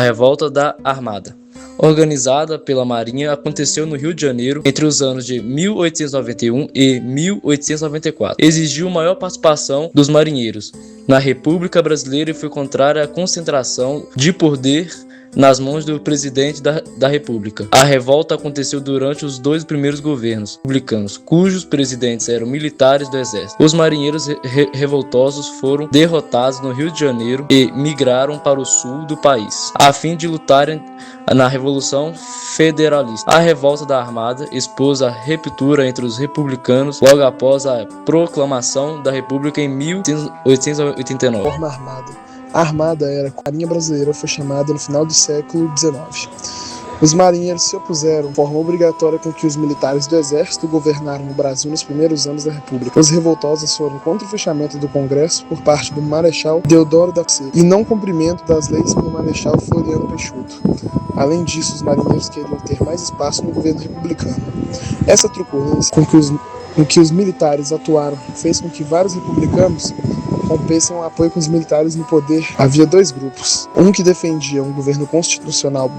Revolta da Armada, organizada pela Marinha, aconteceu no Rio de Janeiro entre os anos de 1891 e 1894. Exigiu maior participação dos marinheiros na República Brasileira e foi contrária à concentração de poder nas mãos do presidente da República. A revolta aconteceu durante os dois primeiros governos republicanos, cujos presidentes eram militares do exército. Os marinheiros revoltosos foram derrotados no Rio de Janeiro e migraram para o sul do país, a fim de lutarem na Revolução Federalista. A revolta da Armada expôs a ruptura entre os republicanos logo após a proclamação da República em 1889. Forma armada. A Armada era a Marinha Brasileira, foi chamada no final do século XIX. Os marinheiros se opuseram de forma obrigatória com que os militares do Exército governaram o Brasil nos primeiros anos da República. Os revoltosos foram contra o fechamento do Congresso por parte do Marechal Deodoro da Fonseca e não cumprimento das leis pelo Marechal Floriano Peixoto. Além disso, os marinheiros queriam ter mais espaço no governo republicano. Essa truculência com que os militares atuaram fez com que vários republicanos rompessem o apoio com os militares no poder. Havia dois grupos, um que defendia um governo constitucional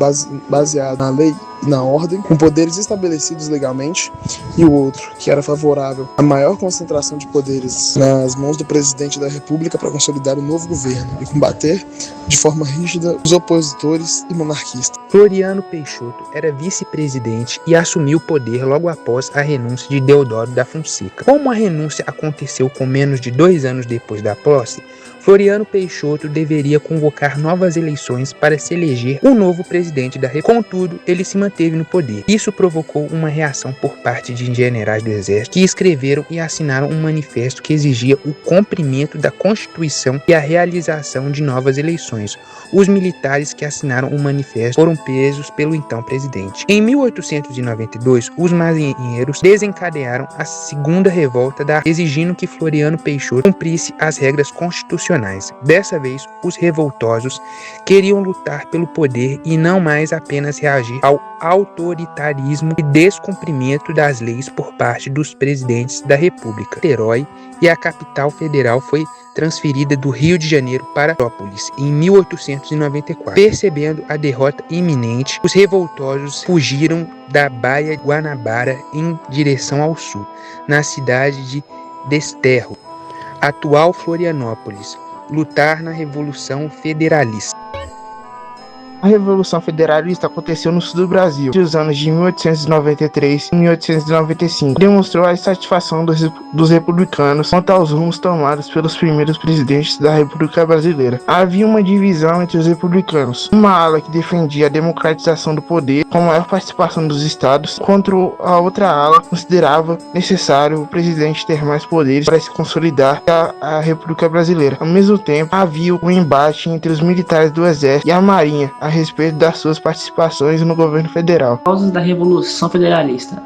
baseado na lei e na ordem, com poderes estabelecidos legalmente, e o outro, que era favorável à maior concentração de poderes nas mãos do presidente da República para consolidar o novo governo e combater de forma rígida os opositores e monarquistas. Floriano Peixoto era vice-presidente e assumiu o poder logo após a renúncia de Deodoro da Fonseca. Como a renúncia aconteceu com menos de 2 anos depois da posse, Floriano Peixoto deveria convocar novas eleições para se eleger um novo presidente da República. Contudo, ele se manteve no poder. Isso provocou uma reação por parte de generais do Exército que escreveram e assinaram um manifesto que exigia o cumprimento da Constituição e a realização de novas eleições. Os militares que assinaram o manifesto foram presos pelo então presidente. Em 1892, os marinheiros desencadearam a segunda revolta exigindo que Floriano Peixoto cumprisse as regras constitucionais. Dessa vez, os revoltosos queriam lutar pelo poder e não mais apenas reagir ao autoritarismo e descumprimento das leis por parte dos presidentes da República. Niterói e a capital federal foi transferida do Rio de Janeiro para Petrópolis em 1894. Percebendo a derrota iminente, os revoltosos fugiram da Baía de Guanabara em direção ao sul, na cidade de Desterro, atual Florianópolis, lutar na Revolução Federalista. A Revolução Federalista aconteceu no sul do Brasil entre os anos de 1893 e 1895. Demonstrou a insatisfação dos republicanos quanto aos rumos tomados pelos primeiros presidentes da República Brasileira. Havia uma divisão entre os republicanos, uma ala que defendia a democratização do poder com maior participação dos estados, enquanto a outra ala considerava necessário o presidente ter mais poderes para se consolidar a República Brasileira. Ao mesmo tempo, havia um embate entre os militares do Exército e a Marinha a respeito das suas participações no governo federal. Causas da Revolução Federalista.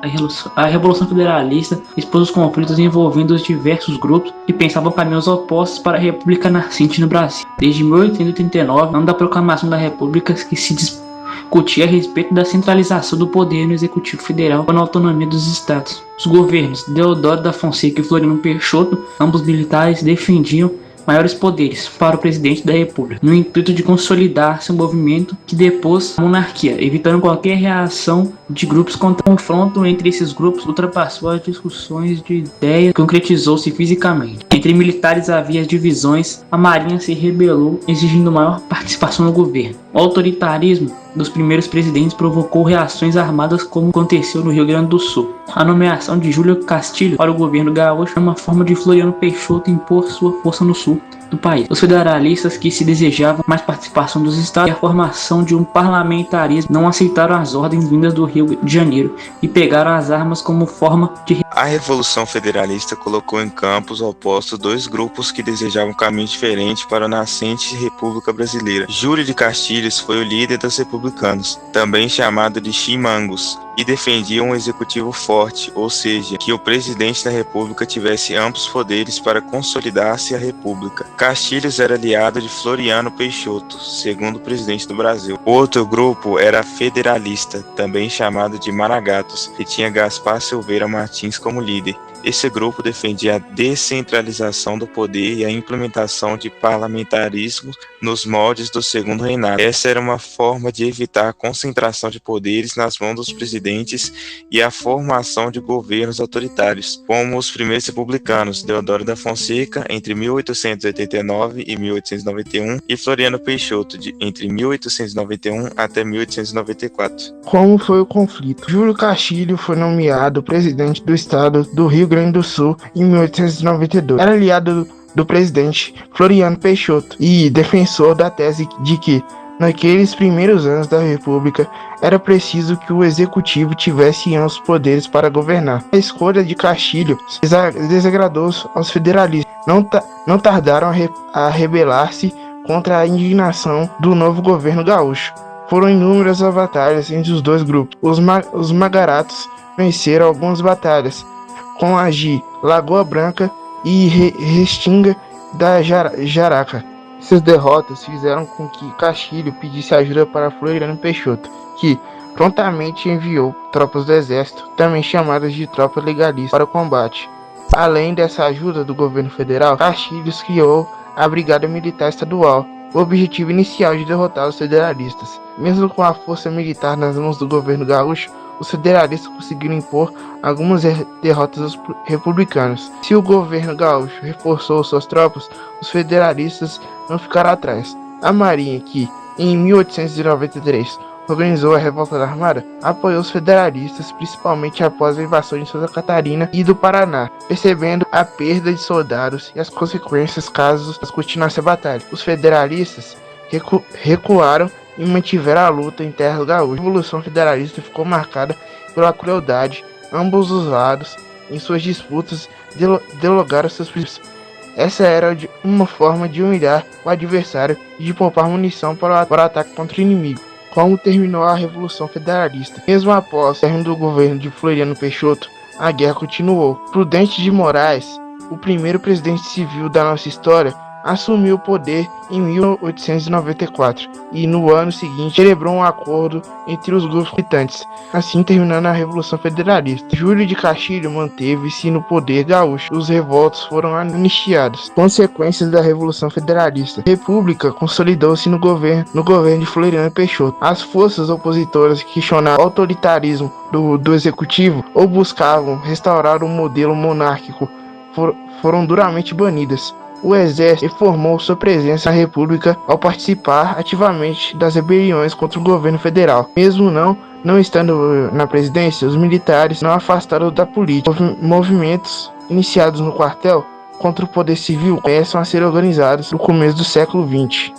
A Revolução Federalista expôs os conflitos envolvendo os diversos grupos que pensavam caminhos opostos para a República nascente no Brasil. Desde 1839, ano da proclamação da República, que se discutia a respeito da centralização do poder no Executivo Federal com a autonomia dos estados. Os governos Deodoro da Fonseca e Floriano Peixoto, ambos militares, defendiam maiores poderes para o presidente da República, no intuito de consolidar seu movimento que depôs a monarquia, evitando qualquer reação de grupos contra o confronto entre esses grupos ultrapassou as discussões de ideias, concretizou-se fisicamente. Entre militares havia divisões, a Marinha se rebelou, exigindo maior participação no governo. O autoritarismo dos primeiros presidentes provocou reações armadas como aconteceu no Rio Grande do Sul. A nomeação de Júlio Castilho para o governo gaúcho é uma forma de Floriano Peixoto impor sua força no sul do país. Os federalistas que se desejavam mais participação dos estados e a formação de um parlamentarismo não aceitaram as ordens vindas do Rio de Janeiro e pegaram as armas como forma de... A Revolução Federalista colocou em campos opostos dois grupos que desejavam um caminho diferente para a nascente República Brasileira. Júlio de Castilhos foi o líder dos republicanos, também chamado de chimangos, e defendia um executivo forte, ou seja, que o presidente da República tivesse amplos poderes para consolidar-se a República. Castilhos era aliado de Floriano Peixoto, segundo presidente do Brasil. Outro grupo era federalista, também chamado de Maragatos, que tinha Gaspar Silveira Martins como líder. Esse grupo defendia a descentralização do poder e a implementação de parlamentarismo nos moldes do Segundo Reinado. Essa era uma forma de evitar a concentração de poderes nas mãos dos presidentes e a formação de governos autoritários, como os primeiros republicanos, Deodoro da Fonseca, entre 1889 e 1891, e Floriano Peixoto, entre 1891 até 1894. Como foi o conflito? Júlio Castilho foi nomeado presidente do estado do Rio Grande do Sul em 1892. Era aliado do presidente Floriano Peixoto e defensor da tese de que, naqueles primeiros anos da República, era preciso que o executivo tivesse amplos poderes para governar. A escolha de Castilho desagradou aos federalistas. Não tardaram a rebelar-se contra a indignação do novo governo gaúcho. Foram inúmeras as batalhas entre os dois grupos. Os magaratos venceram algumas batalhas, com as de Lagoa Branca e Restinga da Jaraca. Essas derrotas fizeram com que Castilho pedisse ajuda para Floriano Peixoto, que prontamente enviou tropas do exército, também chamadas de tropa legalista, para o combate. Além dessa ajuda do governo federal, Castilho criou a Brigada Militar Estadual, o objetivo inicial de derrotar os federalistas. Mesmo com a força militar nas mãos do governo gaúcho, os federalistas conseguiram impor algumas derrotas aos republicanos. Se o governo gaúcho reforçou suas tropas, os federalistas não ficaram atrás. A Marinha, que em 1893 organizou a Revolta da Armada, apoiou os federalistas, principalmente após a invasão de Santa Catarina e do Paraná, percebendo a perda de soldados e as consequências caso continuasse a batalha. Os federalistas recuaram e mantiveram a luta em terras gaúchas. A Revolução Federalista ficou marcada pela crueldade. Ambos os lados, em suas disputas, dialogaram seus princípios. Essa era uma forma de humilhar o adversário e de poupar munição para o ataque contra o inimigo. Como terminou a Revolução Federalista? Mesmo após o término do governo de Floriano Peixoto, a guerra continuou. Prudente de Moraes, o primeiro presidente civil da nossa história, assumiu o poder em 1894 e no ano seguinte celebrou um acordo entre os grupos militantes, assim terminando a Revolução Federalista. Júlio de Castilho manteve-se no poder gaúcho. Os revoltos foram anistiados. Consequências da Revolução Federalista. A República consolidou-se no governo de Floriano Peixoto. As forças opositoras que questionavam o autoritarismo do executivo ou buscavam restaurar o modelo monárquico foram duramente banidas. O exército reformou sua presença na República ao participar ativamente das rebeliões contra o governo federal. Mesmo não estando na presidência, os militares não afastaram da política. Movimentos iniciados no quartel contra o poder civil começam a ser organizados no começo do século XX.